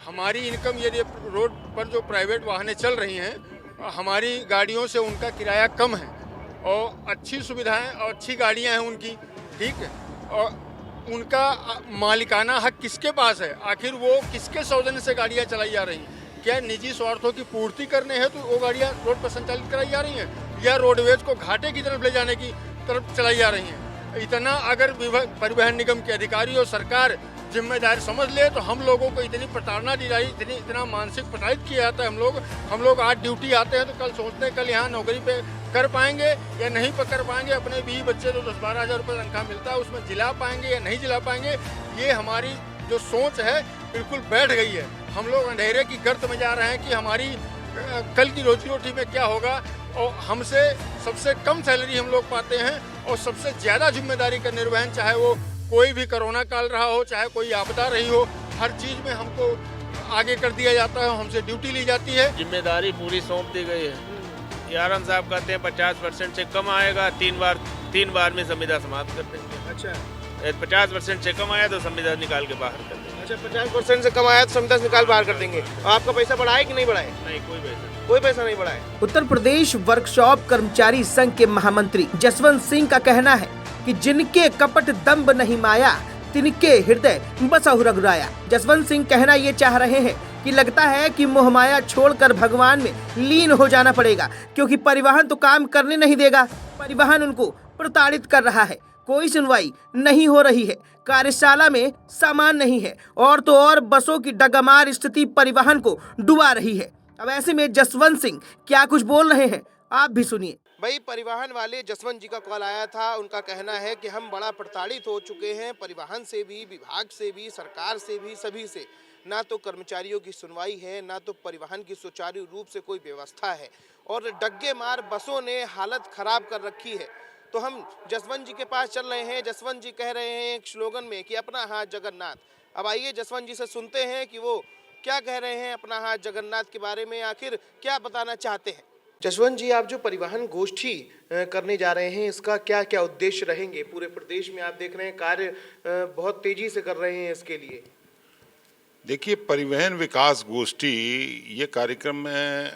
हमारी इनकम यदि रोड पर जो प्राइवेट वाहनें चल रही हैं, हमारी गाड़ियों से उनका किराया कम है और अच्छी सुविधाएं और अच्छी गाड़ियां हैं उनकी, ठीक है। और उनका मालिकाना हक किसके पास है? आखिर वो किसके सौजन्य से गाड़ियां चलाई जा रही हैं? क्या निजी स्वार्थों की पूर्ति करने हैं तो वो गाड़ियां रोड पर संचालित कराई जा रही हैं, या रोडवेज को घाटे की तरफ ले जाने की तरफ चलाई जा रही हैं? इतना अगर परिवहन निगम के अधिकारी और सरकार जिम्मेदार समझ ले तो हम लोगों को इतनी प्रताड़ना दी जाए, इतना मानसिक प्रताड़ित किया जाता है। हम लोग आज ड्यूटी आते हैं तो कल सोचते हैं कल यहाँ नौकरी पे कर पाएंगे या नहीं कर पाएंगे, अपने भी बच्चे तो 10-12 हज़ार रुपये तनख्वाह मिलता है उसमें जिला पाएंगे या नहीं जिला पाएंगे। ये हमारी जो सोच है बिल्कुल बैठ गई है। हम लोग अंधेरे की गर्त में जा रहे हैं कि हमारी कल की रोजी रोटी में क्या होगा, और हमसे सबसे कम सैलरी हम लोग पाते हैं और सबसे ज़्यादा जिम्मेदारी का निर्वहन, चाहे वो कोई भी कोरोना काल रहा हो, चाहे कोई आपदा रही हो, हर चीज़ में हमको आगे कर दिया जाता है, हमसे ड्यूटी ली जाती है। जिम्मेदारी पूरी सौंप दी गई है। यारन साहब कहते हैं 50% से कम आएगा, 3 बार में संविदा समाप्त कर देंगे। अच्छा, 50% से कम आया तो संविदा निकाल के बाहर कर देंगे। अच्छा, 50% से कम आया तो संविदा से निकाल बाहर कर देंगे। और आपका पैसा बढ़ा है कि नहीं बढ़ा है? नहीं, कोई पैसा नहीं बढ़ा है। उत्तर प्रदेश वर्कशॉप कर्मचारी संघ के महामंत्री जसवंत सिंह का कहना है कि जिनके कपट दम्भ नहीं माया, तिनके हृदय बसहु रघुराया। जसवंत सिंह कहना ये चाह रहे हैं कि लगता है कि मोहमाया छोड़कर भगवान में लीन हो जाना पड़ेगा, क्योंकि परिवहन तो काम करने नहीं देगा। परिवहन उनको प्रताड़ित कर रहा है, कोई सुनवाई नहीं हो रही है, कार्यशाला में सामान नहीं है, और तो और बसों की डगमार स्थिति परिवहन को डुबा रही है। अब ऐसे में जसवंत सिंह क्या कुछ बोल रहे हैं, आप भी सुनिए। भाई, परिवहन वाले जसवंत जी का कॉल आया था। उनका कहना है कि हम बड़ा प्रताड़ित हो चुके हैं, परिवहन से भी, विभाग से भी, सरकार से भी, सभी से। ना तो कर्मचारियों की सुनवाई है, ना तो परिवहन की सुचारू रूप से कोई व्यवस्था है, और डग्गे मार बसों ने हालत खराब कर रखी है। तो हम जसवंत जी के पास चल रहे हैं। जसवंत जी कह रहे हैं एक स्लोगन में कि अपना हाथ जगन्नाथ। अब आइए जसवंत जी से सुनते हैं कि वो क्या कह रहे हैं अपना हाथ जगन्नाथ के बारे में, आखिर क्या बताना चाहते हैं। जसवंत जी, आप जो परिवहन गोष्ठी करने जा रहे हैं, इसका क्या क्या उद्देश्य रहेंगे? पूरे प्रदेश में आप देख रहे हैं कार्य बहुत तेजी से कर रहे हैं इसके लिए। देखिए, परिवहन विकास गोष्ठी ये कार्यक्रम मैं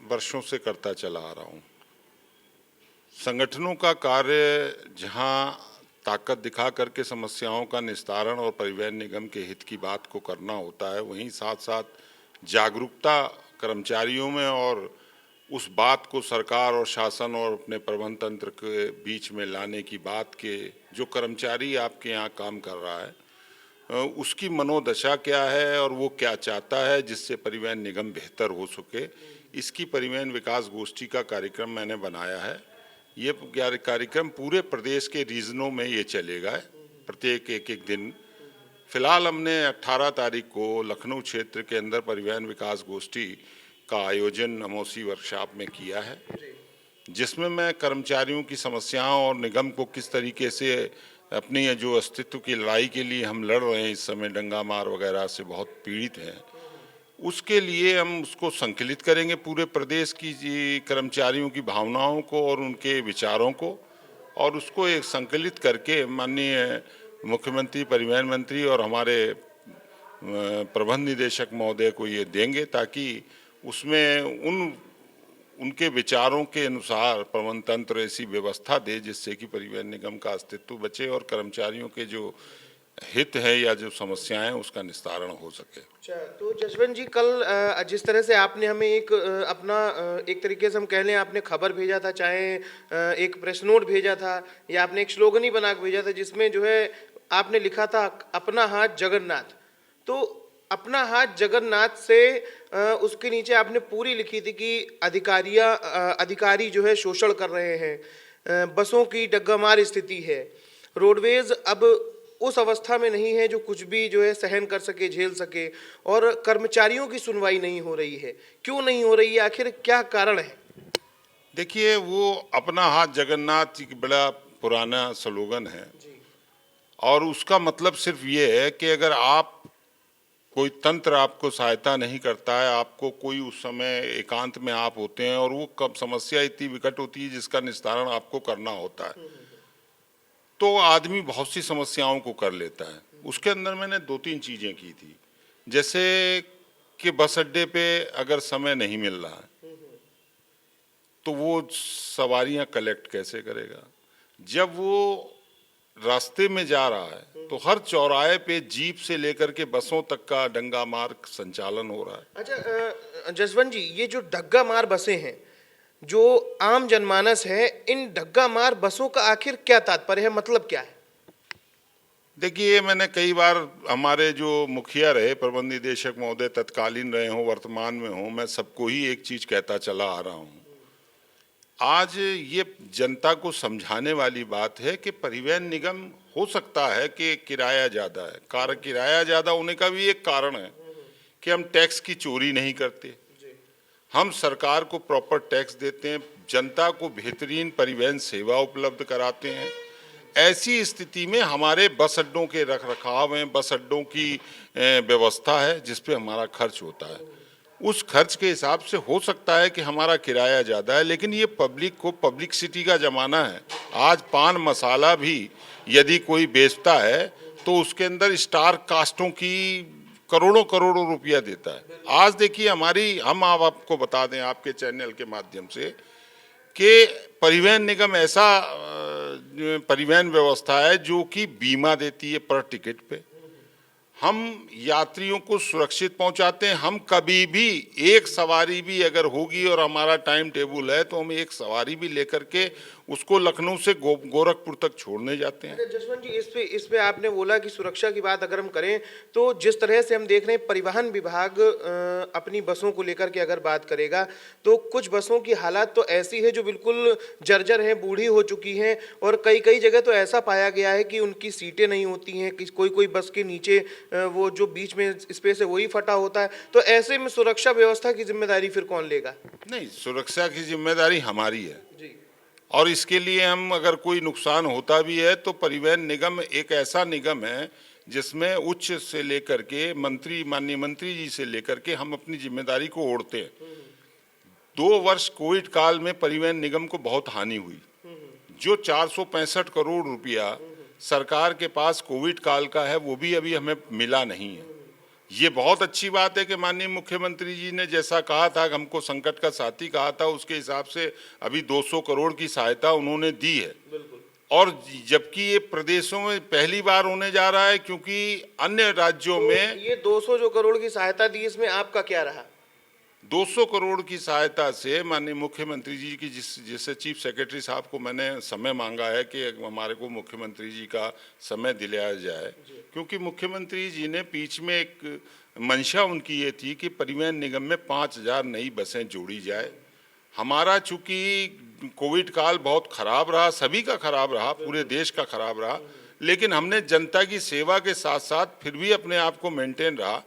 वर्षों से करता चला आ रहा हूँ। संगठनों का कार्य जहाँ ताकत दिखा करके समस्याओं का निस्तारण और परिवहन निगम के हित की बात को करना होता है, वहीं साथ साथ जागरूकता कर्मचारियों में और उस बात को सरकार और शासन और अपने प्रबंध तंत्र के बीच में लाने की बात के जो कर्मचारी आपके यहाँ काम कर रहा है उसकी मनोदशा क्या है और वो क्या चाहता है जिससे परिवहन निगम बेहतर हो सके, इसकी परिवहन विकास गोष्ठी का कार्यक्रम मैंने बनाया है। ये कार्यक्रम पूरे प्रदेश के रीजनों में ये चलेगा, प्रत्येक एक दिन। फिलहाल हमने 18 तारीख को लखनऊ क्षेत्र के अंदर परिवहन विकास गोष्ठी का आयोजन अमौसी वर्कशॉप में किया है, जिसमें मैं कर्मचारियों की समस्याओं और निगम को किस तरीके से अपनी जो अस्तित्व की लड़ाई के लिए हम लड़ रहे हैं, इस समय डंगा मार वगैरह से बहुत पीड़ित हैं, उसके लिए हम उसको संकलित करेंगे पूरे प्रदेश की कर्मचारियों की भावनाओं को और उनके विचारों को, और उसको एक संकलित करके माननीय मुख्यमंत्री, परिवहन मंत्री और हमारे प्रबंध निदेशक महोदय को ये देंगे, ताकि उसमें उनके विचारों के अनुसार प्रबंध तंत्र ऐसी व्यवस्था दे जिससे कि परिवहन निगम का अस्तित्व बचे और कर्मचारियों के जो हित है या जो समस्याएं उसका निस्तारण हो सके। अच्छा, तो जसवंत जी, कल जिस तरह से आपने हमें अपना एक तरीके से हम कह लें आपने खबर भेजा था, चाहे एक प्रेस नोट भेजा था या आपने एक स्लोगन ही बना के भेजा था, जिसमें जो है आपने लिखा था अपना हाथ जगन्नाथ। तो अपना हाथ जगन्नाथ से उसके नीचे आपने पूरी लिखी थी कि अधिकारी जो है शोषण कर रहे हैं, बसों की डग्गामार स्थिति है, रोडवेज अब उस अवस्था में नहीं है जो कुछ भी जो है सहन कर सके, झेल सके, और कर्मचारियों की सुनवाई नहीं हो रही है। क्यों नहीं हो रही है, आखिर क्या कारण है? देखिए, वो अपना हाथ जगन्नाथ एक बड़ा पुराना स्लोगन है और उसका मतलब सिर्फ ये है कि अगर आप कोई तंत्र आपको सहायता नहीं करता है, आपको कोई उस समय एकांत में आप होते हैं और वो कब समस्या इतनी विकट होती है जिसका निस्तारण आपको करना होता है, तो आदमी बहुत सी समस्याओं को कर लेता है। उसके अंदर मैंने 2-3 चीज़ें की थी। जैसे कि बस अड्डे पे अगर समय नहीं मिल रहा है तो वो सवारियां कलेक्ट कैसे करेगा? जब वो रास्ते में जा रहा है तो हर चौराहे पे जीप से लेकर के बसों तक का डंगा मार संचालन हो रहा है। अच्छा जसवंत जी, ये जो डग्गा मार बसें हैं, जो आम जनमानस है, इन डग्गा मार बसों का आखिर क्या तात्पर्य है, मतलब क्या है? देखिए, मैंने कई बार हमारे जो मुखिया रहे, प्रबंध निदेशक महोदय तत्कालीन रहे हों, वर्तमान में हों, मैं सबको ही एक चीज कहता चला आ रहा हूं। आज ये जनता को समझाने वाली बात है कि परिवहन निगम हो सकता है कि किराया ज़्यादा है, किराया ज़्यादा होने का भी एक कारण है कि हम टैक्स की चोरी नहीं करते, हम सरकार को प्रॉपर टैक्स देते हैं, जनता को बेहतरीन परिवहन सेवा उपलब्ध कराते हैं। ऐसी स्थिति में हमारे बस अड्डों के रख रखाव हैं, बस अड्डों की व्यवस्था है जिस पे हमारा खर्च होता है। उस खर्च के हिसाब से हो सकता है कि हमारा किराया ज़्यादा है, लेकिन ये पब्लिसिटी का ज़माना है। आज पान मसाला भी यदि कोई बेचता है तो उसके अंदर स्टार कास्टों की करोड़ों करोड़ों रुपया देता है। आज देखिए, हम आपको बता दें आपके चैनल के माध्यम से कि परिवहन निगम ऐसा परिवहन व्यवस्था है जो कि बीमा देती है पर टिकट पे। हम यात्रियों को सुरक्षित पहुंचाते हैं। हम कभी भी एक सवारी भी अगर होगी और हमारा टाइम टेबल है तो हम एक सवारी भी लेकर के उसको लखनऊ से गोरखपुर तक छोड़ने जाते हैं। जसवंत जी, इस पे आपने बोला कि सुरक्षा की बात अगर हम करें तो जिस तरह से हम देख रहे हैं, परिवहन विभाग अपनी बसों को लेकर के अगर बात करेगा तो कुछ बसों की हालत तो ऐसी है जो बिल्कुल जर्जर है, बूढ़ी हो चुकी हैं, और कई जगह तो ऐसा पाया गया है कि उनकी सीटें नहीं होती हैं, कि कोई बस के नीचे वो जो बीच में स्पेस है वही फटा होता है। तो ऐसे में सुरक्षा व्यवस्था की जिम्मेदारी फिर कौन लेगा? नहीं, सुरक्षा की जिम्मेदारी हमारी है जी। और इसके लिए हम अगर कोई नुकसान होता भी है तो परिवहन निगम एक ऐसा निगम है जिसमें उच्च से लेकर के माननीय मंत्री जी से लेकर के हम अपनी जिम्मेदारी को ओढ़ते हैं। 2 वर्ष कोविड काल में परिवहन निगम को बहुत हानि हुई। जो 465 करोड़ रुपया सरकार के पास कोविड काल का है वो भी अभी हमें मिला नहीं है। ये बहुत अच्छी बात है कि माननीय मुख्यमंत्री जी ने जैसा कहा था, हमको संकट का साथी कहा था, उसके हिसाब से अभी 200 करोड़ की सहायता उन्होंने दी है। और जबकि ये प्रदेशों में पहली बार होने जा रहा है, क्योंकि अन्य राज्यों में ये 200 जो करोड़ की सहायता दी, इसमें आपका क्या रहा? 200 करोड़ की सहायता से माननीय मुख्यमंत्री जी की जिससे चीफ सेक्रेटरी साहब को मैंने समय मांगा है कि हमारे को मुख्यमंत्री जी का समय दिलाया जाए, क्योंकि मुख्यमंत्री जी ने बीच में एक मंशा उनकी ये थी कि परिवहन निगम में 5000 नई बसें जोड़ी जाए। हमारा चूंकि कोविड काल बहुत खराब रहा, सभी का खराब रहा, पूरे देश का खराब रहा, लेकिन हमने जनता की सेवा के साथ साथ फिर भी अपने आप को मेंटेन रहा।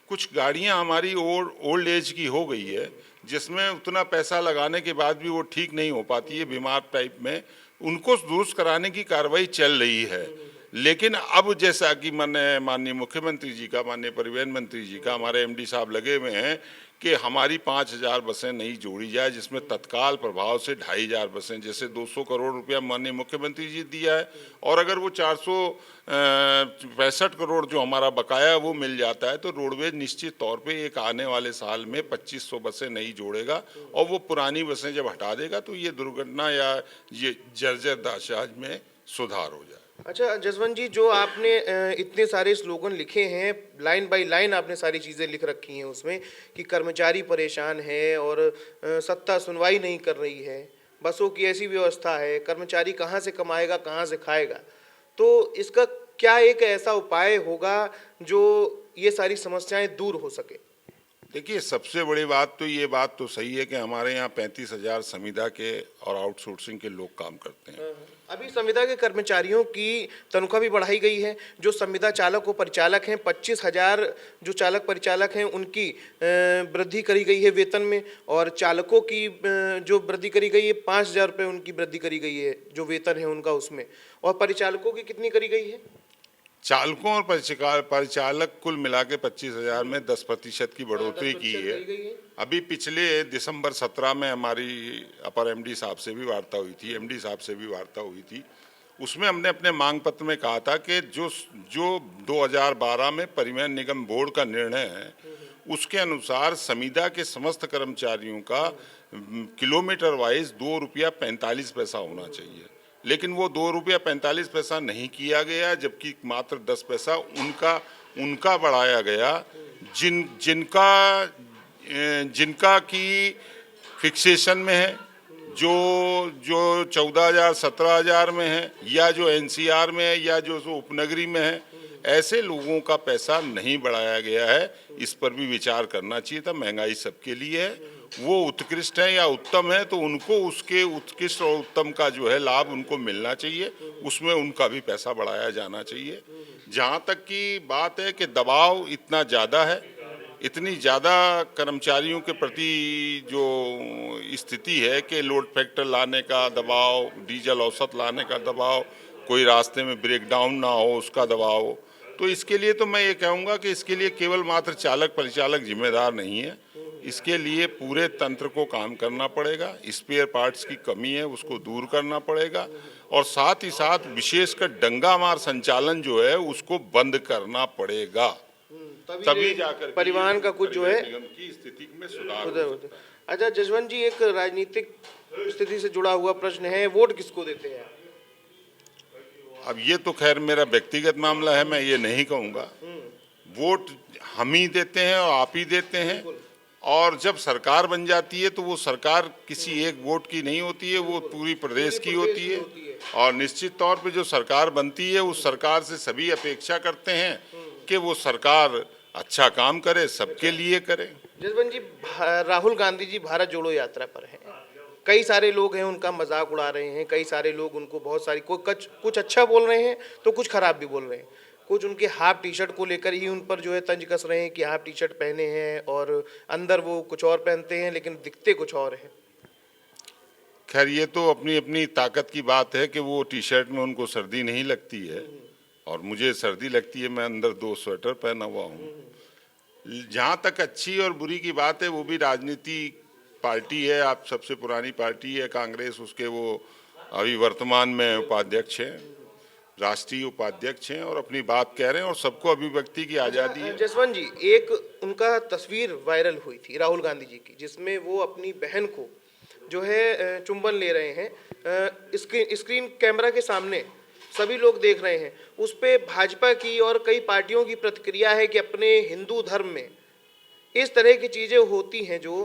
कुछ गाड़ियां हमारी ओल्ड एज की हो गई है, जिसमें उतना पैसा लगाने के बाद भी वो ठीक नहीं हो पाती है, बीमार टाइप में, उनको दुरुस्त कराने की कार्रवाई चल रही है। लेकिन अब जैसा कि माननीय मुख्यमंत्री जी का, माननीय परिवहन मंत्री जी का, हमारे एमडी साहब लगे हुए हैं कि हमारी 5000 बसें नहीं जोड़ी जाए, जिसमें तत्काल प्रभाव से 2500 बसें, जैसे 200 करोड़ रुपया माननीय मुख्यमंत्री जी दिया है, और अगर वो 465 करोड़ जो हमारा बकाया वो मिल जाता है तो रोडवेज निश्चित तौर पे एक आने वाले साल में 2500 बसें नहीं जोड़ेगा, और वो पुरानी बसें जब हटा देगा तो ये दुर्घटना या ये जर्जर दशा में सुधार हो जाए। अच्छा जसवंत जी, जो आपने इतने सारे स्लोगन लिखे हैं, लाइन बाय लाइन आपने सारी चीज़ें लिख रखी हैं उसमें कि कर्मचारी परेशान है और सत्ता सुनवाई नहीं कर रही है, बसों की ऐसी व्यवस्था है, कर्मचारी कहाँ से कमाएगा, कहाँ से खाएगा, तो इसका क्या एक ऐसा उपाय होगा जो ये सारी समस्याएं दूर हो सके? देखिए, सबसे बड़ी बात तो ये बात तो सही है कि हमारे यहाँ 35,000 संविदा के और आउटसोर्सिंग के लोग काम करते हैं। अभी संविदा के कर्मचारियों की तनख्वाह भी बढ़ाई गई है। जो संविदा चालक व परिचालक हैं, 25,000 जो चालक परिचालक हैं उनकी वृद्धि करी गई है वेतन में, और चालकों की जो वृद्धि करी गई है 5,000 रुपये उनकी वृद्धि करी गई है जो वेतन है उनका उसमें, और परिचालकों की कितनी करी गई है? चालकों और परिचालक कुल मिला के 25,000 में 10% की बढ़ोतरी की है। अभी पिछले दिसंबर 17 में हमारी अपर एमडी साहब से भी वार्ता हुई थी, एमडी साहब से भी वार्ता हुई थी, उसमें हमने अपने मांग पत्र में कहा था कि जो जो 2012 में परिवहन निगम बोर्ड का निर्णय है उसके अनुसार संविदा के समस्त कर्मचारियों का किलोमीटर वाइज ₹2.45 होना चाहिए, लेकिन वो ₹2.45 नहीं किया गया, जबकि मात्र 10 पैसा उनका बढ़ाया गया जिनका की फिक्सेशन में है, जो 14,000 17,000 में है, या जो एनसीआर में है, या जो उपनगरी में है, ऐसे लोगों का पैसा नहीं बढ़ाया गया है। इस पर भी विचार करना चाहिए था। महंगाई सबके लिए है, वो उत्कृष्ट है या उत्तम है तो उनको उसके उत्कृष्ट और उत्तम का जो है लाभ उनको मिलना चाहिए, उसमें उनका भी पैसा बढ़ाया जाना चाहिए। जहाँ तक की बात है कि दबाव इतना ज़्यादा है, इतनी ज़्यादा कर्मचारियों के प्रति जो स्थिति है कि लोड फैक्टर लाने का दबाव, डीजल औसत लाने का दबाव, कोई रास्ते में ब्रेक डाउन ना हो उसका दबाव हो, तो इसके लिए तो मैं ये कहूँगा कि इसके लिए केवल मात्र चालक परिचालक जिम्मेदार नहीं है, इसके लिए पूरे तंत्र को काम करना पड़ेगा। स्पेयर पार्ट्स की कमी है उसको दूर करना पड़ेगा, और साथ ही साथ विशेषकर डंगा मार संचालन जो है उसको बंद करना पड़ेगा, तभी जाकर परिवहन का कुछ जो है निगम की स्थिति में सुधार होता। अच्छा जसवंत जी, एक राजनीतिक स्थिति से जुड़ा हुआ प्रश्न है, वोट किसको देते हैं? अब ये तो खैर मेरा व्यक्तिगत मामला है, मैं ये नहीं कहूँगा। वोट हम ही देते हैं और आप ही देते हैं, और जब सरकार बन जाती है तो वो सरकार किसी एक वोट की नहीं होती है, वो पूरी प्रदेश की होती है, और निश्चित तौर पे जो सरकार बनती है उस सरकार से सभी अपेक्षा करते हैं कि वो सरकार अच्छा काम करे, सबके लिए करे। जसवंत जी, राहुल गांधी जी भारत जोड़ो यात्रा पर हैं, कई सारे लोग हैं उनका मजाक उड़ा रहे हैं, कई सारे लोग उनको बहुत सारी कुछ अच्छा बोल रहे हैं तो कुछ खराब भी बोल रहे हैं, कुछ उनके हाफ टी शर्ट को लेकर ही उन पर जो है तंज कस रहे हैं कि हाफ टी शर्ट पहने हैं और अंदर वो कुछ और पहनते हैं लेकिन दिखते कुछ और हैं। खैर ये तो अपनी अपनी ताकत की बात है कि वो टी शर्ट में उनको सर्दी नहीं लगती है और मुझे सर्दी लगती है, मैं अंदर 2 स्वेटर पहना हुआ हूँ। जहाँ तक अच्छी और बुरी की बात है, वो भी राजनीति पार्टी है, आप सबसे पुरानी पार्टी है कांग्रेस, उसके वो अभी वर्तमान में उपाध्यक्ष हैं, राष्ट्रीय उपाध्यक्ष हैं और अपनी बात कह रहे हैं और सबको अभिव्यक्ति की आज़ादी है। जसवंत जी, एक उनका तस्वीर वायरल हुई थी राहुल गांधी जी की, जिसमें वो अपनी बहन को जो है चुंबन ले रहे हैं, स्क्रीन कैमरा के सामने सभी लोग देख रहे हैं। उस पे भाजपा की और कई पार्टियों की प्रतिक्रिया है कि अपने हिंदू धर्म में इस तरह की चीज़ें होती हैं जो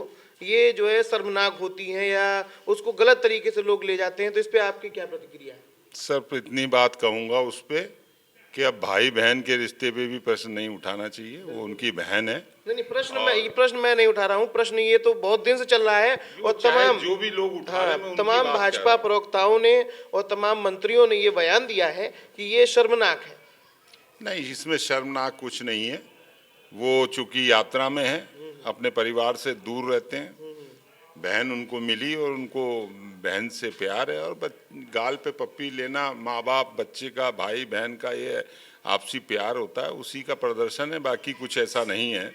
ये जो है शर्मनाक होती हैं या उसको गलत तरीके से लोग ले जाते हैं, तो इस पे आपकी क्या प्रतिक्रिया है? सर इतनी बात कहूँगा उस पर कि अब भाई बहन के रिश्ते पे भी प्रश्न नहीं उठाना चाहिए, वो उनकी बहन है। नहीं प्रश्न मैं नहीं उठा रहा हूँ, प्रश्न ये तो बहुत दिन से चल रहा है और तमाम जो भी लोग उठा रहे हैं, तमाम भाजपा प्रवक्ताओं ने और तमाम मंत्रियों ने ये बयान दिया है कि ये शर्मनाक है। नहीं, इसमें शर्मनाक कुछ नहीं है, वो चूंकि यात्रा में है, अपने परिवार से दूर रहते हैं, बहन उनको मिली और उनको बहन से प्यार है, और गाल पे पप्पी लेना माँ बाप बच्चे का, भाई बहन का, ये आपसी प्यार होता है, उसी का प्रदर्शन है, बाकी कुछ ऐसा नहीं है।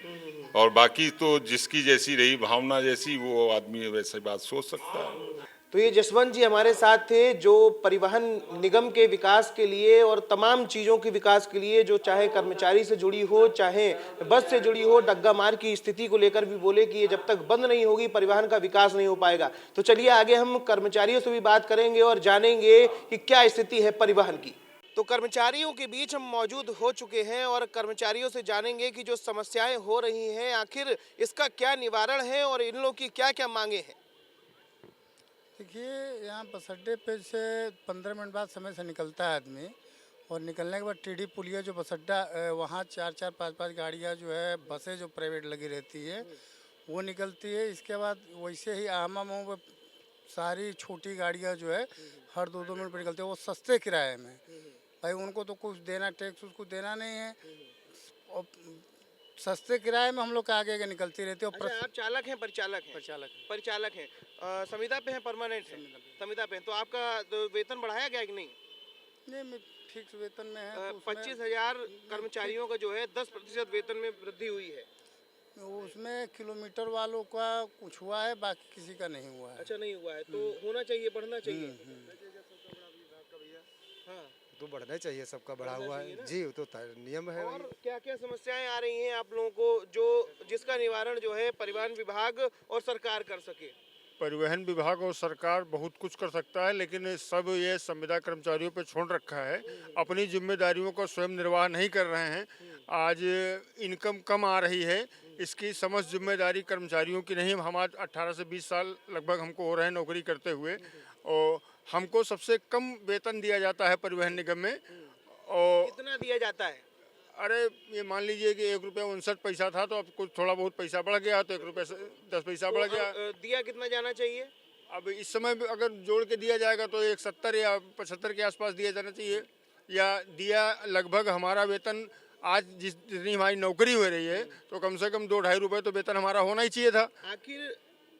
और बाकी तो जिसकी जैसी रही भावना जैसी, वो आदमी वैसे बात सोच सकता है। तो ये जसवंत जी हमारे साथ थे, जो परिवहन निगम के विकास के लिए और तमाम चीज़ों के विकास के लिए, जो चाहे कर्मचारी से जुड़ी हो, चाहे बस से जुड़ी हो, डग्गा मार की स्थिति को लेकर भी बोले कि ये जब तक बंद नहीं होगी परिवहन का विकास नहीं हो पाएगा। तो चलिए आगे हम कर्मचारियों से भी बात करेंगे और जानेंगे कि क्या स्थिति है परिवहन की। तो कर्मचारियों के बीच हम मौजूद हो चुके हैं और कर्मचारियों से जानेंगे कि जो समस्याएं हो रही हैं आखिर इसका क्या निवारण है और इन लोगों की क्या क्या मांगे हैं। देखिए, यहाँ बस अड्डे पे से 15 मिनट बाद समय से निकलता है आदमी, और निकलने के बाद टीडी पुलिया जो बस अड्डा, वहाँ 4-4 5-5 गाड़ियाँ जो है बसें जो प्राइवेट लगी रहती है वो निकलती है। इसके बाद वैसे ही आमा में सारी छोटी गाड़ियाँ जो है हर 2-2 मिनट पर निकलती है, वो सस्ते किराए में। भाई उनको तो कुछ देना, टैक्स उसको देना नहीं है, और सस्ते किराए में हम लोग आगे आगे निकलती रहती है। अच्छा, आप चालक हैं? परिचालक हैं। संविदा पे हैं? परमानेंट है? संविदा पे हैं। तो आपका वेतन बढ़ाया गया कि नहीं? नहीं, फिक्स वेतन में है। 25,000 कर्मचारियों का जो है 10% वेतन में वृद्धि हुई है। उसमें किलोमीटर वालों का कुछ हुआ है, बाकी किसी का नहीं हुआ है। अच्छा, नहीं हुआ है तो होना चाहिए, बढ़ना चाहिए। तो बढ़ना ही चाहिए, सबका बढ़ा हुआ है जी, वो तो नियम है और क्या क्या समस्याएं आ रही हैं आप लोगों को जो जिसका निवारण जो है परिवहन विभाग और सरकार कर सके? परिवहन विभाग और सरकार बहुत कुछ कर सकता है, लेकिन सब ये संविदा कर्मचारियों पर छोड़ रखा है। अपनी जिम्मेदारियों को स्वयं निर्वाह नहीं कर रहे हैं। आज इनकम कम आ रही है, इसकी समस्त जिम्मेदारी कर्मचारियों की नहीं। हम आज 18 से 20 साल लगभग हमको हो रहे हैं नौकरी करते हुए, और हमको सबसे कम वेतन दिया जाता है परिवहन निगम में। और कितना दिया जाता है? अरे ये मान लीजिए कि 1 रुपया 59 पैसा था, तो अब कुछ थोड़ा बहुत पैसा बढ़ गया, तो 1 रुपया 10 पैसा बढ़ गया। दिया कितना जाना चाहिए? अब इस समय भी अगर जोड़ के दिया जाएगा तो 170 या 75 के आसपास दिया जाना चाहिए, या दिया लगभग हमारा वेतन आज जितनी हमारी नौकरी हो रही है, तो कम से कम 2-2.5 रुपये तो वेतन हमारा होना ही चाहिए था। आखिर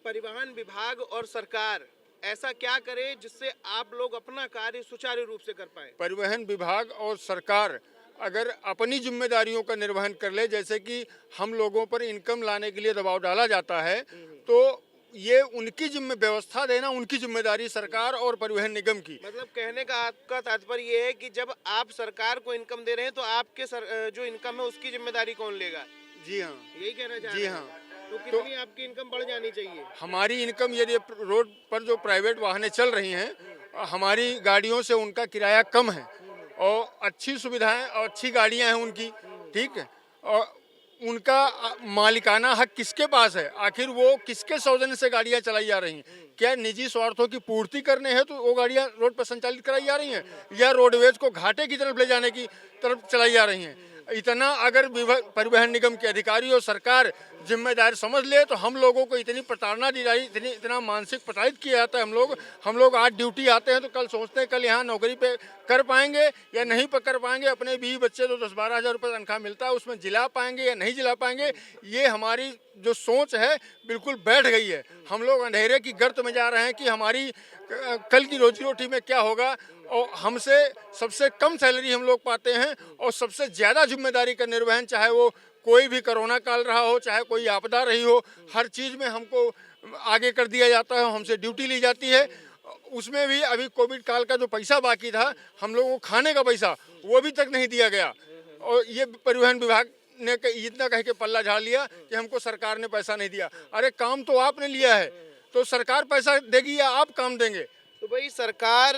परिवहन विभाग और सरकार ऐसा क्या करे जिससे आप लोग अपना कार्य सुचारू रूप से कर पाए? परिवहन विभाग और सरकार अगर अपनी जिम्मेदारियों का निर्वहन कर ले, जैसे कि हम लोगों पर इनकम लाने के लिए दबाव डाला जाता है, तो ये उनकी व्यवस्था देना उनकी जिम्मेदारी, सरकार और परिवहन निगम की। मतलब कहने का आपका तात्पर्य ये है कि जब आप सरकार को इनकम दे रहे हैं तो आपके जो इनकम है उसकी जिम्मेदारी कौन लेगा? जी हाँ, यही कहना चाह जी रहे हैं? हाँ। तो कितनी आपकी इनकम बढ़ जानी चाहिए? हमारी इनकम, यदि रोड पर जो प्राइवेट वाहनें चल रही हैं, हमारी गाड़ियों से उनका किराया कम है, और अच्छी सुविधाएं और अच्छी गाड़ियां हैं उनकी, ठीक है, और उनका मालिकाना हक किसके पास है? आखिर वो किसके सौजन्य से गाड़ियां चलाई जा रही हैं? क्या निजी स्वार्थों की पूर्ति करने हैं तो वो गाड़ियां रोड पर संचालित कराई जा रही हैं, या रोडवेज को घाटे की तरफ ले जाने की तरफ चलाई जा रही हैं? इतना अगर परिवहन निगम के अधिकारी और सरकार जिम्मेदार समझ ले, तो हम लोगों को इतनी प्रताड़ना दी जाती, इतना मानसिक प्रताड़ित किया जाता है। हम लोग आज ड्यूटी आते हैं तो कल सोचते हैं कल यहाँ नौकरी पे कर पाएंगे या नहीं कर पाएंगे। अपने बीवी बच्चे तो 10-12 हज़ार रुपये तनख्वाह मिलता है, उसमें जिला पाएंगे या नहीं जिला पाएंगे, ये हमारी जो सोच है बिल्कुल बैठ गई है। हम लोग अंधेरे की गर्त में जा रहे हैं कि हमारी कल की रोजी रोटी में क्या होगा, और हमसे सबसे कम सैलरी हम लोग पाते हैं, और सबसे ज़्यादा जिम्मेदारी का निर्वहन, चाहे वो कोई भी कोरोना काल रहा हो, चाहे कोई आपदा रही हो, हर चीज़ में हमको आगे कर दिया जाता है, हमसे ड्यूटी ली जाती है। उसमें भी अभी कोविड काल का जो पैसा बाकी था, हम लोगों को खाने का पैसा, वो अभी तक नहीं दिया गया, और ये परिवहन विभाग ने इतना कह के पल्ला झाड़ लिया कि हमको सरकार ने पैसा नहीं दिया। अरे काम तो आपने लिया है, तो सरकार पैसा देगी या आप काम देंगे? तो भाई सरकार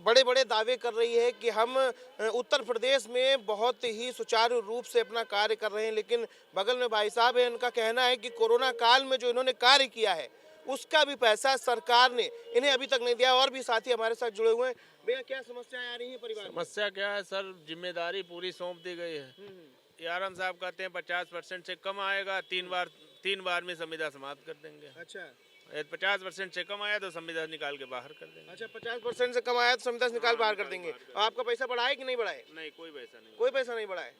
बड़े बड़े दावे कर रही है कि हम उत्तर प्रदेश में बहुत ही सुचारू रूप से अपना कार्य कर रहे हैं, लेकिन बगल में भाई साहब है, उनका कहना है कि कोरोना काल में जो इन्होंने कार्य किया है उसका भी पैसा सरकार ने इन्हें अभी तक नहीं दिया। और भी साथी हमारे साथ जुड़े हुए हैं। भैया क्या समस्याएं आ रही हैं परिवार में? समस्या क्या है सर, जिम्मेदारी पूरी सौंप दी गई है। यारन साहब कहते हैं 50% से कम आएगा, 3 बार में संविदा समाप्त कर देंगे। अच्छा, 50% से कम आया तो संविदा निकाल के बाहर कर देंगे। अच्छा, 50% से कम आया तो संविदा निकाल बाहर कर देंगे। और आपका पैसा बढ़ाए कि नहीं बढ़ाए? नहीं, कोई पैसा नहीं, कोई पैसा नहीं बढ़ाए।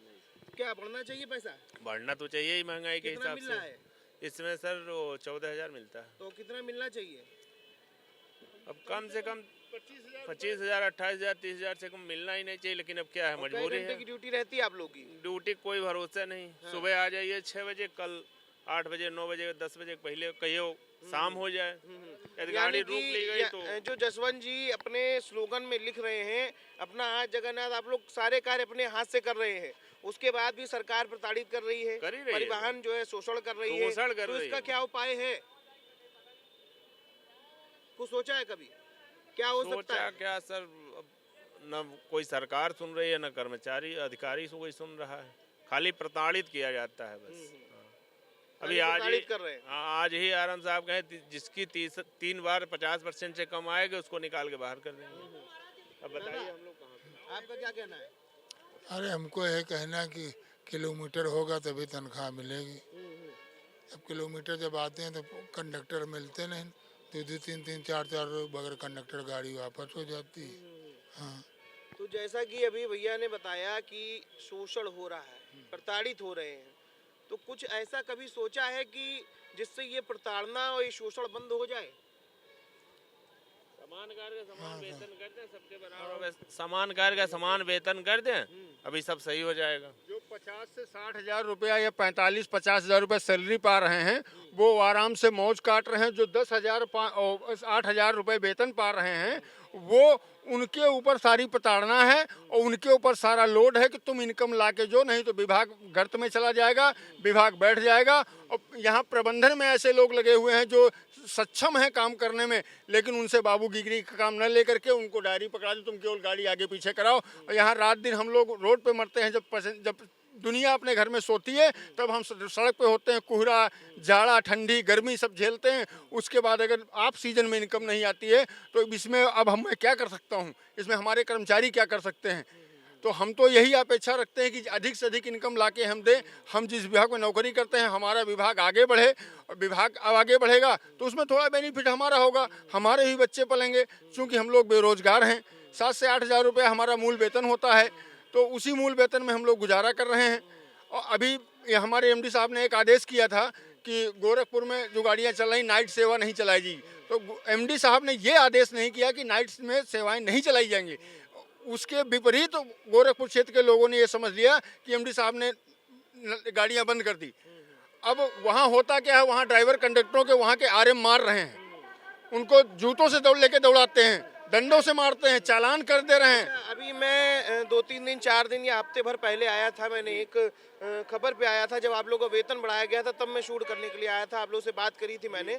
क्या बढ़ना चाहिए पैसा? बढ़ना तो चाहिए ही, महंगाई के कितना हिसाब मिल रहा से। है? इसमें सर 14,000 मिलता है। तो कितना मिलना चाहिए? अब कम से कम 25,000, 28,000, 30,000 से कम मिलना ही नहीं चाहिए, लेकिन अब क्या है, और मजबूरी कई घंटे है। की ड्यूटी रहती है आप लोग की? ड्यूटी कोई भरोसा नहीं। सुबह आ जाइए 6 बजे, कल 8 बजे, 9 बजे, 10 बजे पहले कहियो शाम हो जाए। यदि गाड़ी रोक ली गई तो जो जसवंत जी अपने स्लोगन में लिख रहे हैं, अपना हाथ जगन्नाथ, आप लोग सारे कार्य अपने हाथ से कर रहे हैं, उसके बाद भी सरकार प्रताड़ित कर रही है, परिवहन जो है शोषण कर रही है, तो इसका क्या उपाय है? कुछ सोचा है कभी? क्या हो सकता है? क्या सर, न कोई सरकार सुन रही है, न कर्मचारी अधिकारी कोई सुन रहा है, खाली प्रताड़ित किया जाता है बस। अभी आज ही कर रहे हैं। आज ही आराम साहब कहे जिसकी 3 बार 50% से कम आएगा उसको निकाल के बाहर कर देंगे। अब बताइए हम लोग कहाँ? आपका क्या कहना है? अरे हमको यह कहना कि किलोमीटर होगा तभी तनख्वाह मिलेगी। अब किलोमीटर जब आते हैं तो कंडक्टर मिलते नहीं, 2-3, 4 बगैर कंडक्टर गाड़ी वापस हो जाती है। हाँ, तो जैसा कि अभी भैया ने बताया कि शोषण हो रहा है, प्रताड़ित हो रहे हैं, तो कुछ ऐसा कभी सोचा है कि जिससे ये प्रताड़ना और ये शोषण बंद हो जाए? समान कार्य का समान वेतन कर दें, सबके बराबर समान कार्य का समान वेतन कर दें, अभी सब सही हो जाएगा। जो 50 से 60 हज़ार रुपया या 45-50 हज़ार रुपये सैलरी पा रहे हैं, वो आराम से मौज काट रहे हैं। जो 8,000 रुपये वेतन पा रहे हैं वो उनके ऊपर सारी प्रताड़ना है और उनके ऊपर सारा लोड है कि तुम इनकम ला के जो, नहीं तो विभाग गर्त में चला जाएगा, विभाग बैठ जाएगा। और यहाँ प्रबंधन में ऐसे लोग लगे हुए हैं जो सक्षम है काम करने में, लेकिन उनसे बाबूगिरी का काम न लेकर के उनको डायरी पकड़ा दो, तुम केवल गाड़ी आगे पीछे कराओ। और यहाँ रात दिन हम लोग रोड पे मरते हैं। जब दुनिया अपने घर में सोती है तब हम सड़क पे होते हैं, कोहरा, जाड़ा, ठंडी, गर्मी सब झेलते हैं। उसके बाद अगर आप सीजन में इनकम नहीं आती है तो इसमें अब मैं क्या कर सकता हूँ, इसमें हमारे कर्मचारी क्या कर सकते हैं। तो हम तो यही अपेक्षा रखते हैं कि अधिक से अधिक इनकम लाके हम दें। हम जिस विभाग में नौकरी करते हैं हमारा विभाग आगे बढ़े, और विभाग अब आगे बढ़ेगा तो उसमें थोड़ा बेनिफिट हमारा होगा, हमारे भी बच्चे पलेंगे। चूँकि हम लोग बेरोजगार हैं, 7 से 8 हज़ार रुपये हमारा मूल वेतन होता है, तो उसी मूल वेतन में हम लोग गुजारा कर रहे हैं। और अभी हमारे एमडी साहब ने एक आदेश किया था कि गोरखपुर में जो गाड़ियाँ चल रही नाइट सेवा नहीं चलाई जी, तो एमडी साहब ने ये आदेश नहीं किया कि नाइट में सेवाएं नहीं चलाई जाएंगी। उसके विपरीत गोरखपुर क्षेत्र के लोगों ने ये समझ लिया कि एमडी साहब ने गाड़ियाँ बंद कर दी। अब वहाँ होता क्या है, वहाँ ड्राइवर कंडक्टरों के वहाँ के आरएम मार रहे हैं, उनको जूतों से लेके दौड़ाते हैं, डंडों से मारते हैं, चालान कर दे रहे हैं। अभी मैं 2-3 दिन 4 दिन या हफ्ते भर पहले आया था, मैंने एक खबर पे आया था जब आप लोगों का वेतन बढ़ाया गया था, तब मैं शूट करने के लिए आया था, आप लोगों से बात करी थी मैंने।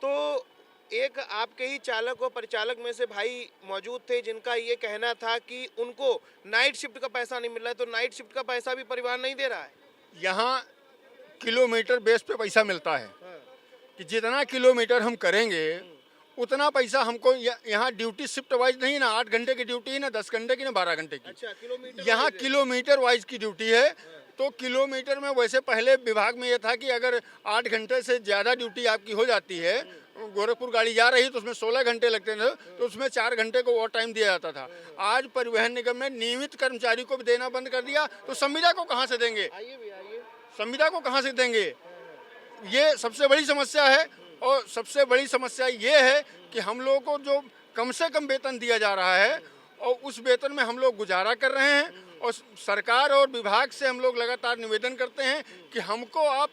तो एक आपके ही चालक और परिचालक में से भाई मौजूद थे जिनका ये कहना था कि उनको नाइट शिफ्ट का पैसा नहीं मिल रहा है, तो नाइट शिफ्ट का पैसा भी परिवार नहीं दे रहा है। यहाँ किलोमीटर बेस पे पैसा मिलता है कि जितना किलोमीटर हम करेंगे उतना पैसा हमको। यहाँ ड्यूटी शिफ्ट वाइज नहीं ना, 8 घंटे की ड्यूटी है ना, 10 घंटे की ना, 12 घंटे की। अच्छा, किलोमीटर यहाँ किलोमीटर वाइज की ड्यूटी है। तो किलोमीटर में वैसे पहले विभाग में ये था कि अगर 8 घंटे से ज़्यादा ड्यूटी आपकी हो जाती है, गोरखपुर गाड़ी जा रही तो उसमें 16 घंटे लगते थे, तो उसमें 4 घंटे को ओवर टाइम दिया जाता था। आज परिवहन निगम ने नियमित कर्मचारी को भी देना बंद कर दिया, तो संविदा को कहाँ से देंगे, संविदा को कहाँ से देंगे? ये सबसे बड़ी समस्या है। और सबसे बड़ी समस्या ये है कि हम लोगों को जो कम से कम वेतन दिया जा रहा है और उस वेतन में हम लोग गुजारा कर रहे हैं। और सरकार और विभाग से हम लोग लगातार निवेदन करते हैं कि हमको आप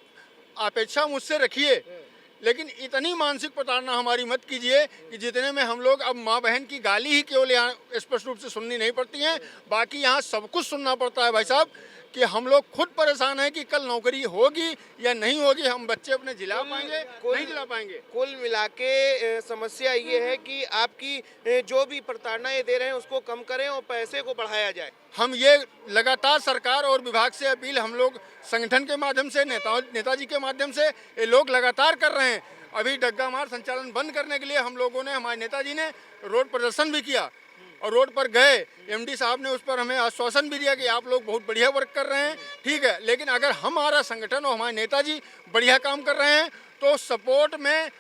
अपेक्षा मुझसे रखिए, लेकिन इतनी मानसिक प्रताड़ना हमारी मत कीजिए कि जितने में हम लोग अब माँ बहन की गाली ही केवल यहाँ स्पष्ट रूप से सुननी नहीं पड़ती है, बाकी यहाँ सब कुछ सुनना पड़ता है भाई साहब। कि हम लोग खुद परेशान हैं कि कल नौकरी होगी या नहीं होगी, हम बच्चे अपने जिला पाएंगे नहीं जिला पाएंगे। कुल मिला के समस्या ये है कि आपकी जो भी प्रताड़नाएं दे रहे हैं उसको कम करें और पैसे को बढ़ाया जाए। हम ये लगातार सरकार और विभाग से अपील हम लोग संगठन के माध्यम से, नेताजी के माध्यम से ये लोग लगातार कर रहे हैं। अभी डग्गा मार संचालन बंद करने के लिए हम लोगों ने, हमारे नेताजी ने रोड प्रदर्शन भी किया और रोड पर गए। एमडी साहब ने उस पर हमें आश्वासन भी दिया कि आप लोग बहुत बढ़िया वर्क कर रहे हैं, ठीक है, लेकिन अगर हमारा संगठन और हमारे नेताजी बढ़िया काम कर रहे हैं तो सपोर्ट में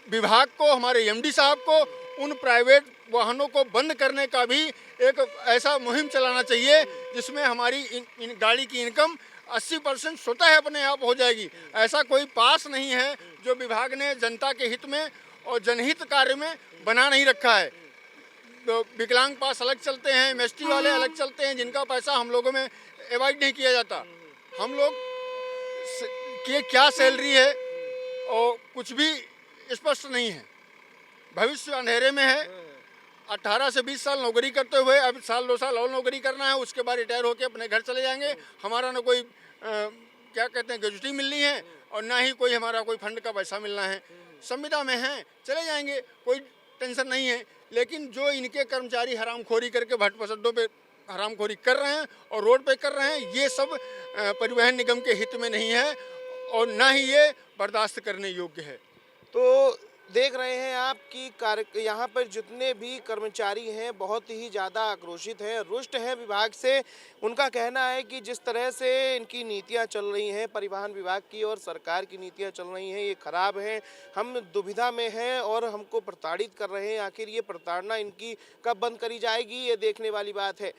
विभाग को, हमारे एमडी साहब को उन प्राइवेट वाहनों को बंद करने का भी एक ऐसा मुहिम चलाना चाहिए जिसमें हमारी इन गाड़ी की इनकम 80% स्वतः अपने आप हो जाएगी। ऐसा कोई पास नहीं है जो विभाग ने जनता के हित में और जनहित कार्य में बना नहीं रखा है। तो विकलांग पास अलग चलते हैं, एमएसटी वाले अलग चलते हैं, जिनका पैसा हम लोगों में एवॉइड नहीं किया जाता। हम लोग की क्या सैलरी है और कुछ भी स्पष्ट नहीं है, भविष्य अंधेरे में है। 18 से 20 साल नौकरी करते हुए अब 1-2 साल और नौकरी करना है, उसके बाद रिटायर होकर अपने घर चले जाएंगे। हमारा ना कोई क्या कहते हैं ग्रेजुटी मिलनी है और ना ही कोई हमारा कोई फंड का पैसा मिलना है। संविदा में हैं, चले जाएंगे, कोई टेंशन नहीं है। लेकिन जो इनके कर्मचारी हरामखोरी करके भट्ट पसड्डों पे हरामखोरी कर रहे हैं और रोड पे कर रहे हैं, ये सब परिवहन निगम के हित में नहीं है और ना ही ये बर्दाश्त करने योग्य है। तो देख रहे हैं आप कि यहाँ पर जितने भी कर्मचारी हैं बहुत ही ज़्यादा आक्रोशित हैं, रुष्ट हैं विभाग से। उनका कहना है कि जिस तरह से इनकी नीतियाँ चल रही हैं, परिवहन विभाग की और सरकार की नीतियाँ चल रही हैं, ये खराब हैं। हम दुविधा में हैं और हमको प्रताड़ित कर रहे हैं। आखिर ये प्रताड़ना इनकी कब बंद करी जाएगी, ये देखने वाली बात है।